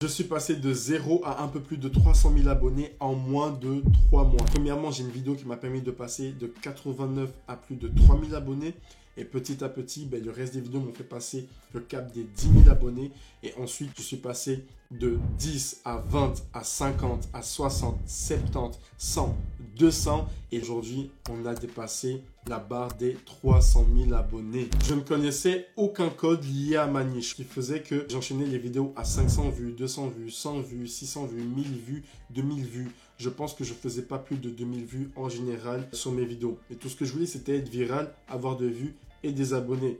Je suis passé de 0 à un peu plus de 300 000 abonnés en moins de 3 mois. Premièrement, j'ai une vidéo qui m'a permis de passer de 89 à plus de 3 000 abonnés. Et petit à petit, le reste des vidéos m'ont fait passer le cap des 10 000 abonnés. Et ensuite, je suis passé de 10 à 20 à 50 à 60, 70, 100, 200. Et aujourd'hui, on a dépassé la barre des 300 000 abonnés. Je ne connaissais aucun code lié à ma niche qui faisait que j'enchaînais les vidéos à 500 vues, 200 vues, 100 vues, 600 vues, 1000 vues, 2000 vues. Je pense que je faisais pas plus de 2000 vues en général sur mes vidéos. Et tout ce que je voulais, c'était être viral, avoir de vues et des abonnés.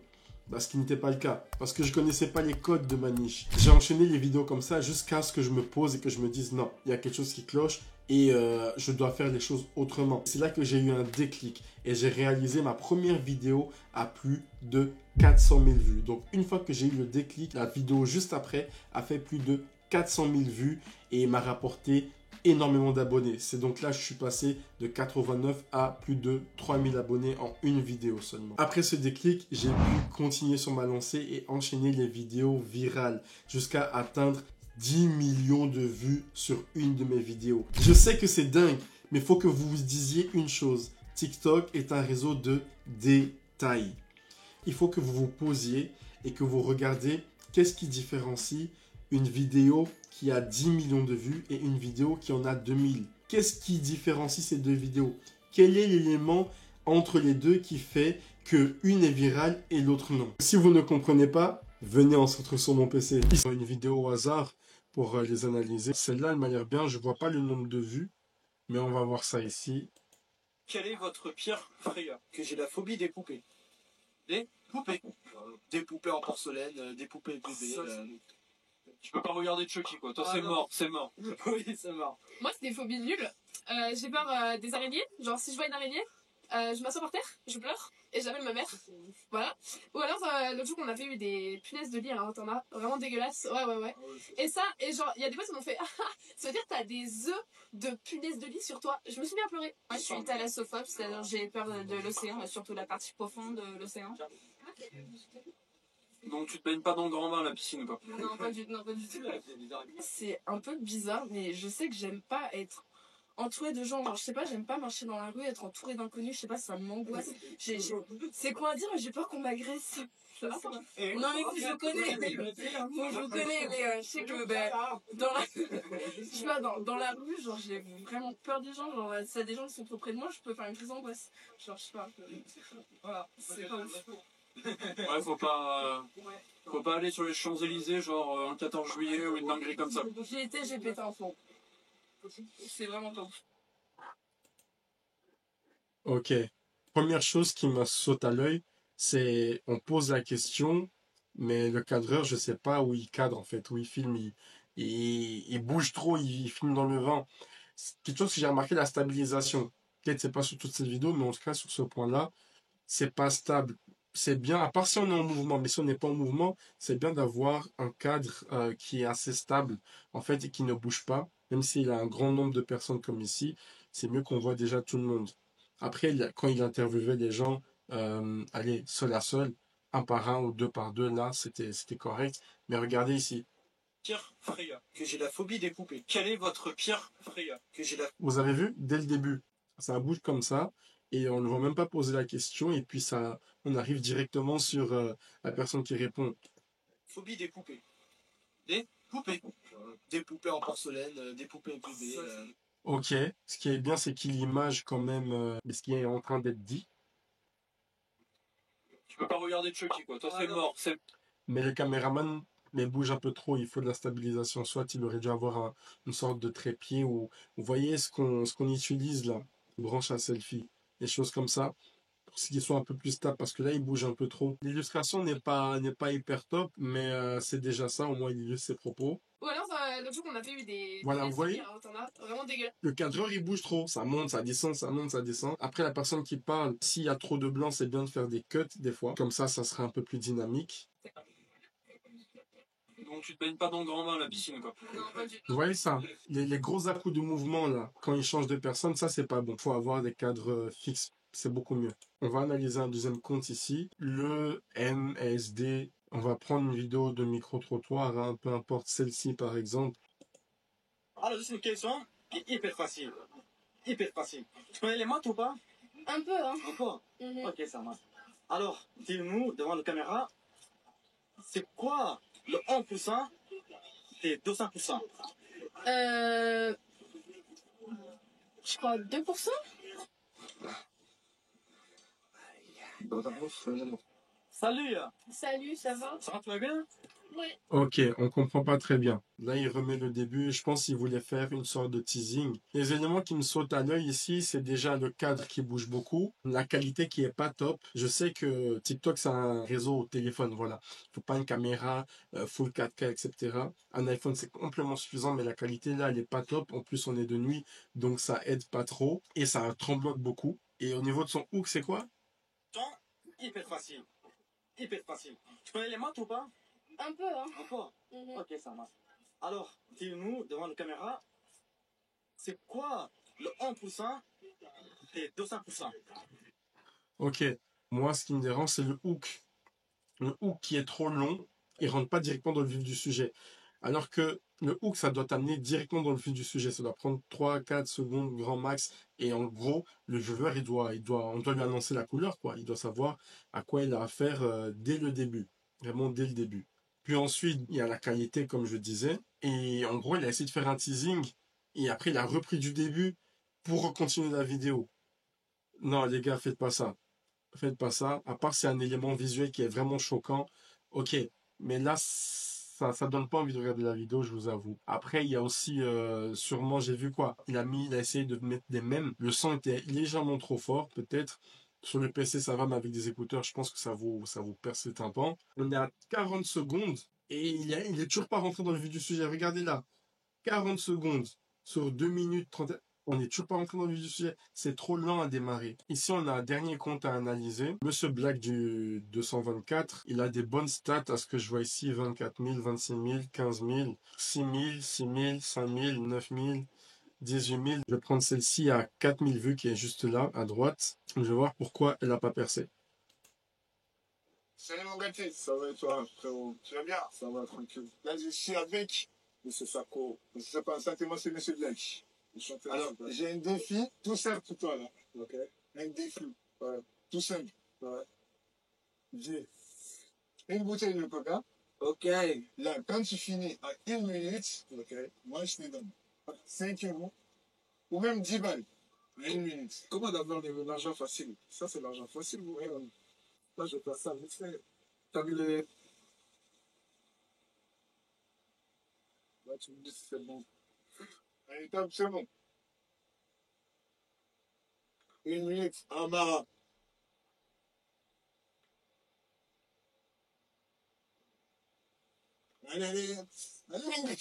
Ce qui n'était pas le cas, parce que je connaissais pas les codes de ma niche. J'ai enchaîné les vidéos comme ça jusqu'à ce que je me pose et que je me dise non, il y a quelque chose qui cloche et je dois faire les choses autrement. C'est là que j'ai eu un déclic et j'ai réalisé ma première vidéo à plus de 400 000 vues. Donc une fois que j'ai eu le déclic, la vidéo juste après a fait plus de 400 000 vues et m'a rapporté énormément d'abonnés. C'est donc là que je suis passé de 89 à plus de 3000 abonnés en une vidéo seulement. Après ce déclic, j'ai pu continuer sur ma lancée et enchaîner les vidéos virales jusqu'à atteindre 10 millions de vues sur une de mes vidéos. Je sais que c'est dingue, mais il faut que vous vous disiez une chose. TikTok est un réseau de détails. Il faut que vous vous posiez et que vous regardez qu'est-ce qui différencie une vidéo qui a 10 millions de vues et une vidéo qui en a 2000. Qu'est-ce qui différencie ces deux vidéos? Quel est l'élément entre les deux qui fait que une est virale et l'autre non? Si vous ne comprenez pas, venez en centre sur mon PC. Ici, une vidéo au hasard pour les analyser. Celle-là, elle m'a l'air bien. Je vois pas le nombre de vues, mais on va voir ça ici. Quelle est votre pire frayeur? Que j'ai la phobie des poupées. Des poupées. Des poupées en porcelaine, des poupées bébés. Tu peux pas regarder Chucky, quoi. Toi, c'est mort, c'est mort. Oui, c'est mort. Moi, c'est des phobies nulles. J'ai peur des araignées. Genre, si je vois une araignée, je m'assois par terre, je pleure et j'appelle ma mère. Voilà. Ou alors, l'autre jour, on avait eu des punaises de lit à l'internat. Vraiment dégueulasses. Ouais. Et ça, et genre, il y a des fois, ça m'ont fait ça veut dire que t'as des œufs de punaises de lit sur toi. Je me suis bien pleuré. Moi, je suis thalassophone, c'est-à-dire j'ai peur de l'océan, surtout la partie profonde de l'océan. Donc, tu te baignes pas dans le grand bain, la piscine, quoi. Non, pas du tout. C'est un peu bizarre, mais je sais que j'aime pas être entourée de gens. Genre, je sais pas, j'aime pas marcher dans la rue, être entourée d'inconnus, je sais pas, ça m'angoisse. C'est quoi à dire, mais j'ai peur qu'on m'agresse. Non, mais moi, je connais. Moi, je connais, mais je sais que dans la... je sais pas, dans la rue, genre, j'ai vraiment peur des gens. Genre, s'il y a des gens qui sont trop près de moi, je peux faire une crise d'angoisse. Genre, je sais pas. Voilà, c'est pas ouf. Ouais, faut pas aller sur les Champs-Élysées, genre un 14 juillet ou une dinguerie comme ça. J'y étais, j'ai pété un plomb. C'est vraiment pas ouf. Ok. Première chose qui me saute à l'œil, c'est on pose la question, mais le cadreur, je sais pas où il cadre en fait, où il filme, il bouge trop, il filme dans le vent. C'est quelque chose que j'ai remarqué, la stabilisation. Peut-être c'est pas sur toute cette vidéo, mais en tout cas sur ce point-là, c'est pas stable. C'est bien, à part si on est en mouvement, mais si on n'est pas en mouvement, c'est bien d'avoir un cadre qui est assez stable, en fait, et qui ne bouge pas. Même s'il y a un grand nombre de personnes comme ici, c'est mieux qu'on voit déjà tout le monde. Après, quand il interviewait les gens, allez, seul à seul, un par un ou deux par deux, là, c'était correct. Mais regardez ici. Pire frayeur. Que j'ai la phobie des poupées. Quelle est votre pire frayeur? Que j'ai la... Vous avez vu, dès le début, ça bouge comme ça, et on ne va même pas poser la question, et puis ça, on arrive directement sur la personne qui répond. Phobie des poupées. Des poupées. Des poupées en porcelaine, des poupées bébés. Ok, ce qui est bien, c'est qu'il image quand même ce qui est en train d'être dit. Tu peux pas regarder Chucky, quoi. Toi, c'est mort, c'est... Mais le caméraman bouge un peu trop, il faut de la stabilisation. Soit il aurait dû avoir une sorte de trépied, ou vous voyez ce qu'on utilise là, branche à selfie, des choses comme ça, pour qu'ils soient un peu plus stables, parce que là, il bouge un peu trop. L'illustration n'est pas hyper top, mais c'est déjà ça, au moins il illustre ses propos. Ou alors, l'autre jour, on avait eu des Voilà, vous punaises de lit voyez, à l'internat. Vraiment dégueulasses. le cadreur, il bouge trop. Ça monte, ça descend, ça monte, ça descend. Après, la personne qui parle, s'il y a trop de blanc, c'est bien de faire des cuts des fois. Comme ça sera un peu plus dynamique. Donc, tu te baignes pas dans le grand bain, la piscine, quoi. Non, pas du tout. Vous voyez ça? Les gros à-coups de mouvement, là, quand ils changent de personne, ça, c'est pas bon. Faut avoir des cadres fixes. C'est beaucoup mieux. On va analyser un deuxième compte ici. Le MSD On va prendre une vidéo de micro-trottoir, hein, peu importe celle-ci par exemple. Alors, juste une question qui est hyper facile. Hyper facile. Tu connais les maths ou pas? Un peu, hein. Un peu. Mhm. Ok, ça marche. Alors, dis-nous, devant la caméra, c'est quoi le 1% et 200%? Je crois 2%. Salut, Salut, ça va? ça va, tu vas bien? Ouais. Ok, on comprend pas très bien. Là, il remet le début. Je pense qu'il voulait faire une sorte de teasing. Les éléments qui me sautent à l'œil ici, c'est déjà le cadre qui bouge beaucoup, la qualité qui est pas top. Je sais que TikTok, c'est un réseau au téléphone, voilà. Faut pas une caméra full 4K, etc. Un iPhone, c'est complètement suffisant, mais la qualité là, elle est pas top. En plus, on est de nuit, donc ça aide pas trop et ça tremblote beaucoup. Et au niveau de son hook, c'est quoi? Temps, hyper facile. Hyper facile. Tu connais les maths ou pas? Un peu, hein. Un peu. Mhm. Ok, ça marche. Alors, dis-nous, devant la caméra, c'est quoi le 1% et 200%? Ok. Moi, ce qui me dérange, c'est le hook. Le hook qui est trop long, il rentre pas directement dans le vif du sujet. Alors que le hook, ça doit t'amener directement dans le vif du sujet. Ça doit prendre 3-4 secondes grand max. Et en gros, le viewer, on doit lui annoncer la couleur, quoi. Il doit savoir à quoi il a affaire dès le début. Vraiment dès le début. Puis ensuite, il y a la qualité, comme je disais. Et en gros, il a essayé de faire un teasing. Et après, il a repris du début pour continuer la vidéo. Non, les gars, faites pas ça. Faites pas ça. À part c'est un élément visuel qui est vraiment choquant. Ok. Mais là, ça donne pas envie de regarder la vidéo, je vous avoue. Après, il y a aussi, sûrement, j'ai vu quoi. Il a essayé de mettre des mèmes. Le son était légèrement trop fort, peut-être. Sur le PC, ça va, mais avec des écouteurs, je pense que ça vous perce les tympans. On est à 40 secondes et il est toujours pas rentré dans le vif du sujet. Regardez là. 40 secondes sur 2 minutes 30. On n'est toujours pas rentré dans le vif du sujet. C'est trop lent à démarrer. Ici, on a un dernier compte à analyser. Monsieur Black du 224, il a des bonnes stats à ce que je vois ici. 24 000, 26 000, 15 000, 6 000, 6 000, 5 000, 9 000, 18 000. Je vais prendre celle-ci à 4 000 vues qui est juste là, à droite. Je vais voir pourquoi elle n'a pas percé. Salut mon gâté, ça va et toi, frérot? Tu vas bien? Ça va, tranquille. Là, je suis avec Monsieur Sako. Je ne sais pas, sentiment, c'est Monsieur Black. Alors, j'ai un défi tout simple pour toi, là. Ok. Un défi. Ouais. Tout simple. Ouais. J'ai une bouteille de coca. Ok. Là, quand tu finis à 1 minute, ok, moi, je te donne 5 euros ou même 10 balles à 1 minute. Comment d'avoir de l'argent facile? Ça, c'est l'argent facile, vous voyez. Là, je vais faire ça vite fait. T'as vu les... Là, tu me dis si c'est bon. Allez, top, c'est bon. 1 minute, en marin. Allez, allez, allez.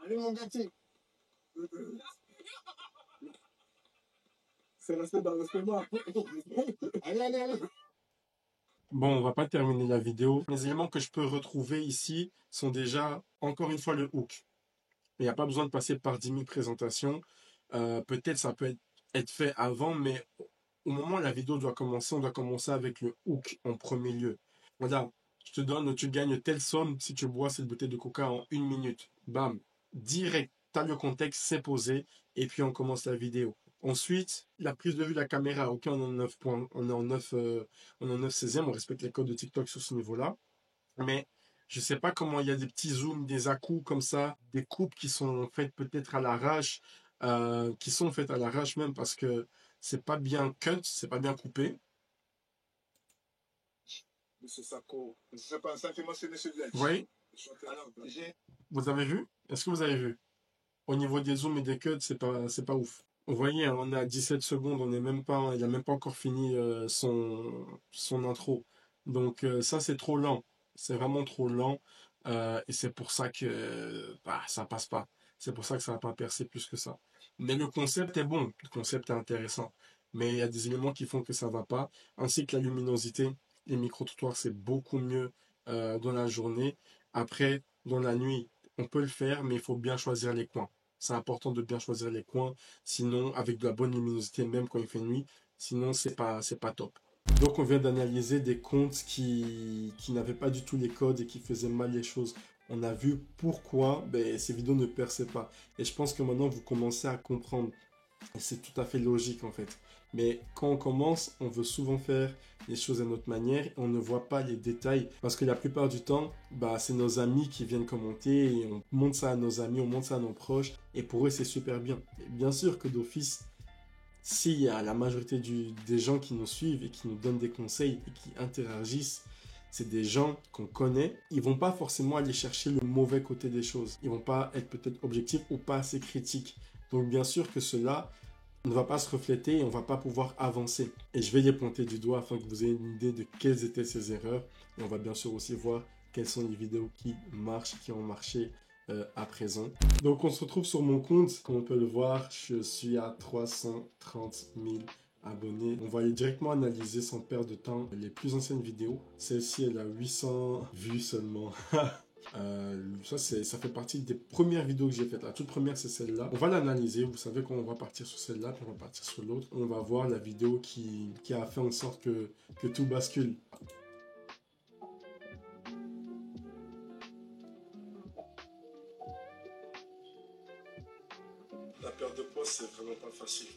Allez, mon gâté. C'est resté dans le schéma. Allez, allez, allez. Bon, on va pas terminer la vidéo. Les éléments que je peux retrouver ici sont déjà, encore une fois, le hook. Il n'y a pas besoin de passer par 10 000 présentations. Peut-être ça peut être fait avant, mais au moment où la vidéo doit commencer, on doit commencer avec le hook en premier lieu. Voilà, je te donne, tu gagnes telle somme si tu bois cette bouteille de coca en 1 minute. Bam, direct, tu as le contexte, c'est posé, et puis on commence la vidéo. Ensuite, la prise de vue de la caméra. Ok, on est en 9 points, on est en 9, on est en 9 16e, on respecte les codes de TikTok sur ce niveau-là. Mais je sais pas comment il y a des petits zooms, des à-coups comme ça, des coupes qui sont faites peut-être à l'arrache, qui sont faites à l'arrache même parce que c'est pas bien cut, c'est pas bien coupé. Monsieur Sako, je sais pas, sentiment, c'est Monsieur Black. Oui, Alors, j'ai... vous avez vu? Est-ce que vous avez vu? Au niveau des zooms et des cuts, c'est pas ouf. Vous voyez, hein, on est à 17 secondes, on est même pas, il a même pas encore fini son intro. Donc ça, c'est trop lent. C'est vraiment trop lent. Et c'est pour ça que ça passe pas. C'est pour ça que ça va pas percer plus que ça. Mais le concept est bon, le concept est intéressant. Mais il y a des éléments qui font que ça va pas. Ainsi que la luminosité. Les micro-trottoirs, c'est beaucoup mieux dans la journée. Après, dans la nuit, on peut le faire, mais il faut bien choisir les coins. C'est important de bien choisir les coins. Sinon, avec de la bonne luminosité, même quand il fait nuit, sinon, c'est pas top. Donc on vient d'analyser des comptes qui n'avaient pas du tout les codes et qui faisaient mal les choses. On a vu pourquoi ces vidéos ne perçaient pas. Et je pense que maintenant vous commencez à comprendre. Et c'est tout à fait logique en fait. Mais quand on commence, on veut souvent faire les choses à notre manière et on ne voit pas les détails. Parce que la plupart du temps, c'est nos amis qui viennent commenter et on montre ça à nos amis, on montre ça à nos proches. Et pour eux, c'est super bien. Et bien sûr que d'office, s'il y a la majorité des gens qui nous suivent et qui nous donnent des conseils et qui interagissent, c'est des gens qu'on connaît. Ils vont pas forcément aller chercher le mauvais côté des choses. Ils vont pas être peut-être objectifs ou pas assez critiques. Donc bien sûr que cela ne va pas se refléter et on ne va pas pouvoir avancer. Et je vais les pointer du doigt afin que vous ayez une idée de quelles étaient ces erreurs. Et on va bien sûr aussi voir quelles sont les vidéos qui marchent, qui ont marché à présent. Donc on se retrouve sur mon compte. Comme on peut le voir, je suis à 330 000 abonnés. On va aller directement analyser sans perdre de temps les plus anciennes vidéos. Celle-ci, elle a 800 vues seulement. Ça fait partie des premières vidéos que j'ai faites. La toute première, c'est celle-là. On va l'analyser. Vous savez qu'on va partir sur celle-là, puis on va partir sur l'autre. On va voir la vidéo qui a fait en sorte que tout bascule. La perte de poids, c'est vraiment pas facile.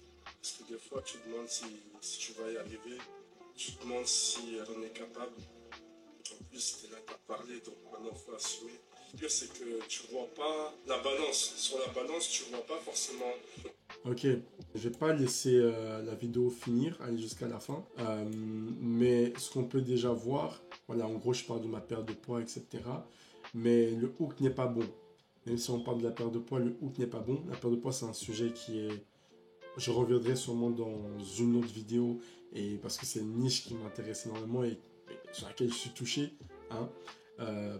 Parce que des fois, tu te demandes si tu vas y arriver. Tu te demandes si on est capable. En plus, tu es là, tu as parlé, donc maintenant, il faut assumer. Le pire, c'est que tu ne vois pas la balance. Sur la balance, tu ne vois pas forcément... Ok, je vais pas laisser la vidéo finir, aller jusqu'à la fin. Mais ce qu'on peut déjà voir, voilà, en gros, je parle de ma perte de poids, etc. Mais le hook n'est pas bon. Même si on parle de la perte de poids, le hook n'est pas bon. La perte de poids, c'est un sujet qui est... Je reviendrai sûrement dans une autre vidéo, et parce que c'est une niche qui m'intéresse énormément et sur laquelle je suis touché, hein,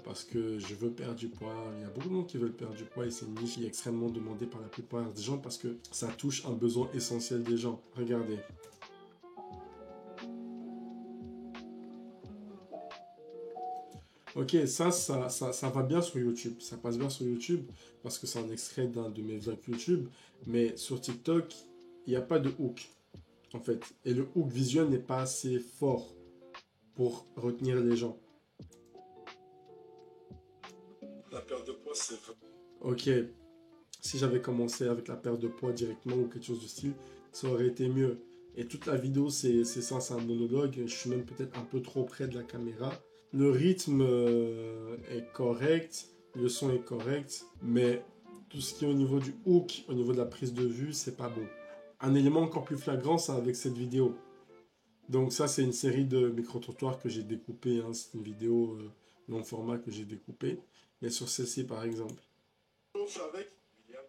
parce que je veux perdre du poids. Il y a beaucoup de monde qui veulent perdre du poids et c'est une niche qui est extrêmement demandée par la plupart des gens parce que ça touche un besoin essentiel des gens. Regardez. Ok, ça va bien sur YouTube. Ça passe bien sur YouTube parce que c'est un extrait d'un de mes vlogs YouTube. Mais sur TikTok, il n'y a pas de hook, en fait. Et le hook visuel n'est pas assez fort pour retenir les gens. La perte de poids, c'est... Ok, si j'avais commencé avec la perte de poids directement ou quelque chose du style, ça aurait été mieux. Et toute la vidéo, c'est ça, c'est un monologue. Je suis même peut-être un peu trop près de la caméra. Le rythme est correct, le son est correct, mais tout ce qui est au niveau du hook, au niveau de la prise de vue, c'est pas bon. Un élément encore plus flagrant, c'est avec cette vidéo. Donc ça, c'est une série de micro-trottoirs que j'ai découpé. Hein. C'est une vidéo long format que j'ai découpé. Mais sur celle-ci, par exemple. Bonjour, je suis avec William.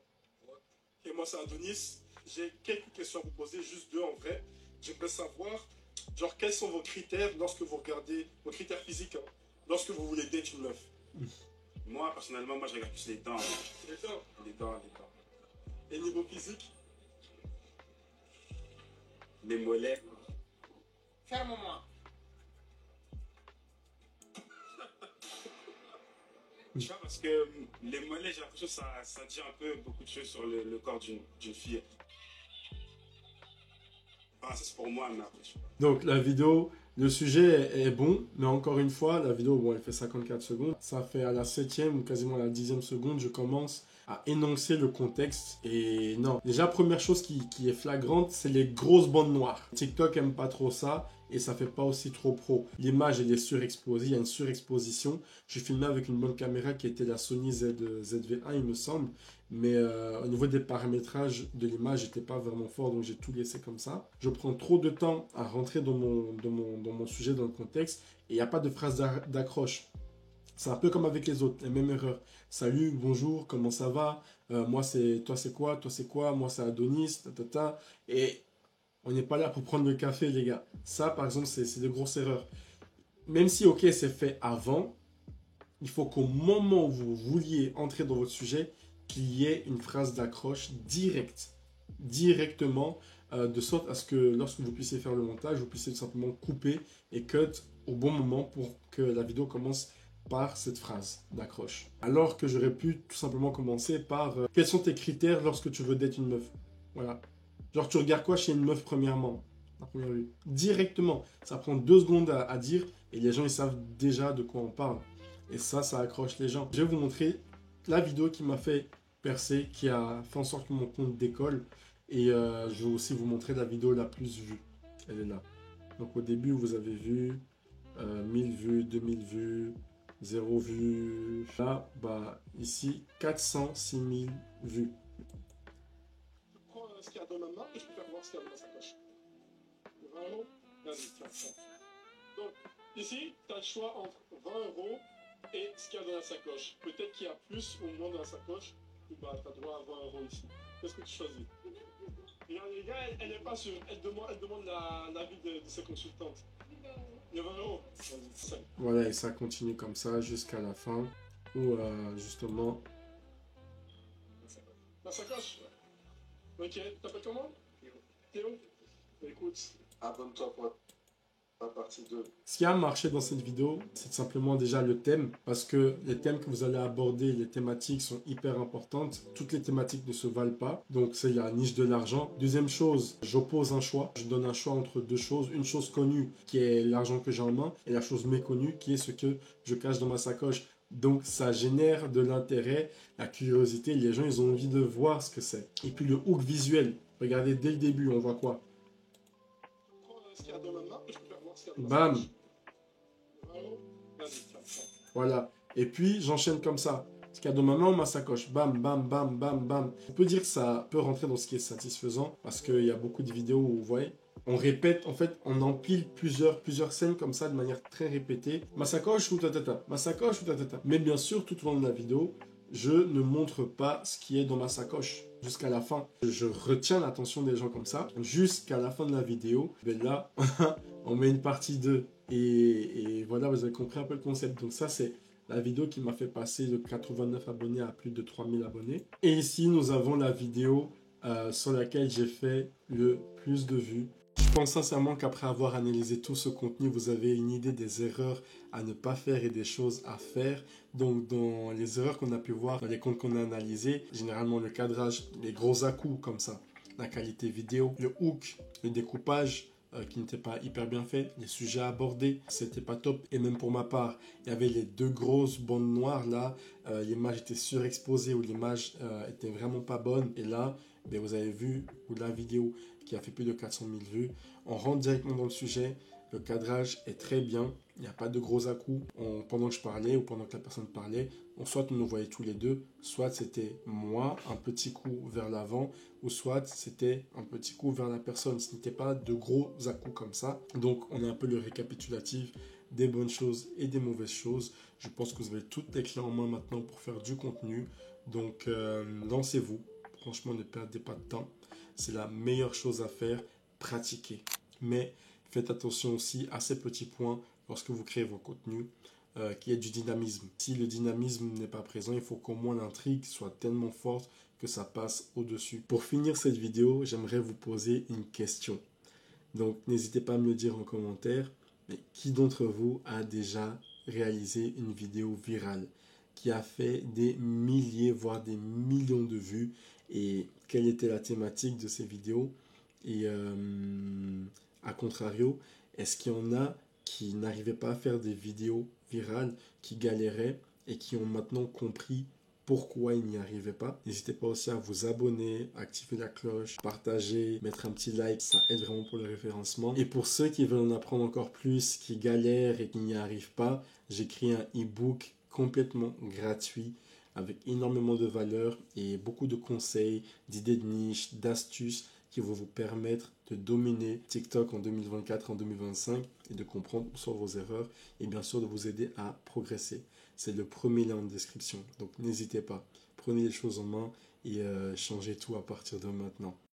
Et moi, c'est Adonis. J'ai quelques questions à vous poser, juste deux en vrai. J'aimerais savoir, genre, quels sont vos critères lorsque vous regardez, vos critères physiques, hein, lorsque vous voulez date une meuf. Moi, personnellement, je regarde plus les dents. Les dents. Les dents, les dents. Et niveau physique? Les mollets. Ferme-moi. Tu vois, parce que les mollets, j'ai l'impression que ça dit un peu beaucoup de choses sur le corps d'une fille. Enfin, ça c'est pour moi, mais après, Donc la vidéo, le sujet est bon, mais encore une fois, la vidéo, bon, elle fait 54 secondes. Ça fait à la 7e ou quasiment à la 10e seconde, je commence à énoncer le contexte. Et non, déjà, première chose qui est flagrante, c'est les grosses bandes noires. TikTok aime pas trop ça et ça fait pas aussi trop pro. L'image, elle est surexposée, il y a une surexposition. Je filmais avec une bonne caméra qui était la Sony ZV-1, il me semble. Mais au niveau des paramétrages de l'image, j'étais pas vraiment fort, donc j'ai tout laissé comme ça. Je prends trop de temps à rentrer dans mon sujet, dans le contexte, et il n'y a pas de phrase d'accroche. C'est un peu comme avec les autres, les mêmes erreurs. Salut, bonjour, comment ça va? Moi, toi, c'est quoi? Toi, c'est quoi? Moi, c'est Adonis, ta. Et on n'est pas là pour prendre le café, les gars. Ça, par exemple, c'est des grosses erreurs. Même si, ok, c'est fait avant, il faut qu'au moment où vous vouliez entrer dans votre sujet, qu'il y ait une phrase d'accroche directement, de sorte à ce que lorsque vous puissiez faire le montage, vous puissiez tout simplement couper et cut au bon moment pour que la vidéo commence par cette phrase d'accroche. Alors que j'aurais pu tout simplement commencer par quels sont tes critères lorsque tu veux date une meuf? Voilà. Genre tu regardes quoi chez une meuf premièrement? la première vue. Directement. Ça prend 2 secondes à dire et les gens, ils savent déjà de quoi on parle. Et ça accroche les gens. Je vais vous montrer la vidéo qui m'a fait percer, qui a fait en sorte que mon compte décolle. Et je vais aussi vous montrer la vidéo la plus vue. Elle est là. Donc au début, vous avez vu 1000 vues, 2000 vues, 0 vues. Là, bah, ici, 406 000 vues. Je prends ce qu'il y a dans ma main et je peux faire voir ce qu'il y a dans ma sacoche. 20 euros, vas-y, tiens. Donc, ici, tu as le choix entre 20 euros et ce qu'il y a dans la sacoche. Peut-être qu'il y a plus ou moins dans la sacoche, ou bah, tu as droit à 20 euros ici. Qu'est-ce que tu choisis? Les gars, elle n'est pas sûre. Elle demande l'avis de ses consultantes. Il y a 20 euros. Voilà, et ça continue comme ça jusqu'à la fin, où justement... La sacoche? Ok, t'appelles comment? Théo. Écoute, abonne-toi pour la partie 2. Ce qui a marché dans cette vidéo, c'est simplement déjà le thème, parce que les thèmes que vous allez aborder, les thématiques sont hyper importantes. Toutes les thématiques ne se valent pas, donc c'est la niche de l'argent. Deuxième chose, j'oppose un choix. Je donne un choix entre 2 choses. Une chose connue, qui est l'argent que j'ai en main, et la chose méconnue, qui est ce que je cache dans ma sacoche. Donc ça génère de l'intérêt, la curiosité. Les gens, ils ont envie de voir ce que c'est. Et puis le hook visuel. Regardez, dès le début, on voit quoi? Ce qu'il y a dans ma main, je peux faire voir ce qu'il y a dans Bam! Vas-y, tiens. Voilà. Et puis, j'enchaîne comme ça. Ce qu'il y a dans ma main ou ma sacoche. Bam, bam, bam, bam, bam. On peut dire que ça peut rentrer dans ce qui est satisfaisant. Parce qu'il y a beaucoup de vidéos où, vous voyez, on répète, en fait, on empile plusieurs scènes comme ça de manière très répétée. Ma sacoche ou tatata. Ma sacoche ou tatata. Mais bien sûr, tout au long de la vidéo, je ne montre pas ce qui est dans ma sacoche jusqu'à la fin. Je retiens l'attention des gens comme ça jusqu'à la fin de la vidéo. Mais là, on met une partie 2. Et voilà, vous avez compris un peu le concept. Donc ça, c'est la vidéo qui m'a fait passer de 89 abonnés à plus de 3000 abonnés. Et ici, nous avons la vidéo sur laquelle j'ai fait le plus de vues. Je pense sincèrement qu'après avoir analysé tout ce contenu, vous avez une idée des erreurs à ne pas faire et des choses à faire. Donc, dans les erreurs qu'on a pu voir dans les comptes qu'on a analysés, généralement le cadrage, les gros à-coups comme ça, la qualité vidéo, le hook, le découpage qui n'était pas hyper bien fait, les sujets abordés, c'était pas top. Et même pour ma part, il y avait les 2 grosses bandes noires là, l'image était surexposée ou l'image était vraiment pas bonne. Et là, ben, vous avez vu la vidéo qui a fait plus de 400 000 vues. On rentre directement dans le sujet. Le cadrage est très bien. Il n'y a pas de gros à-coups. Pendant que je parlais ou pendant que la personne parlait, soit on nous voyait tous les deux, soit c'était moi, un petit coup vers l'avant, ou soit c'était un petit coup vers la personne. Ce n'était pas de gros à-coups comme ça. Donc, on a un peu le récapitulatif des bonnes choses et des mauvaises choses. Je pense que vous avez toutes les clés en main maintenant pour faire du contenu. Donc, lancez-vous. Franchement, ne perdez pas de temps. C'est la meilleure chose à faire, pratiquer. Mais faites attention aussi à ces petits points lorsque vous créez vos contenus, qu'il y ait du dynamisme. Si le dynamisme n'est pas présent, il faut qu'au moins l'intrigue soit tellement forte que ça passe au-dessus. Pour finir cette vidéo, j'aimerais vous poser une question. Donc, n'hésitez pas à me le dire en commentaire. Mais qui d'entre vous a déjà réalisé une vidéo virale qui a fait des milliers, voire des millions de vues? Et quelle était la thématique de ces vidéos? Et à contrario, est-ce qu'il y en a qui n'arrivaient pas à faire des vidéos virales, qui galéraient et qui ont maintenant compris pourquoi ils n'y arrivaient pas? N'hésitez pas aussi à vous abonner, activer la cloche, partager, mettre un petit like, ça aide vraiment pour le référencement. Et pour ceux qui veulent en apprendre encore plus, qui galèrent et qui n'y arrivent pas, j'écris un e-book complètement gratuit avec énormément de valeur et beaucoup de conseils, d'idées de niche, d'astuces qui vont vous permettre de dominer TikTok en 2024, en 2025 et de comprendre sur vos erreurs et bien sûr de vous aider à progresser. C'est le premier lien en description, donc n'hésitez pas. Prenez les choses en main et changez tout à partir de maintenant.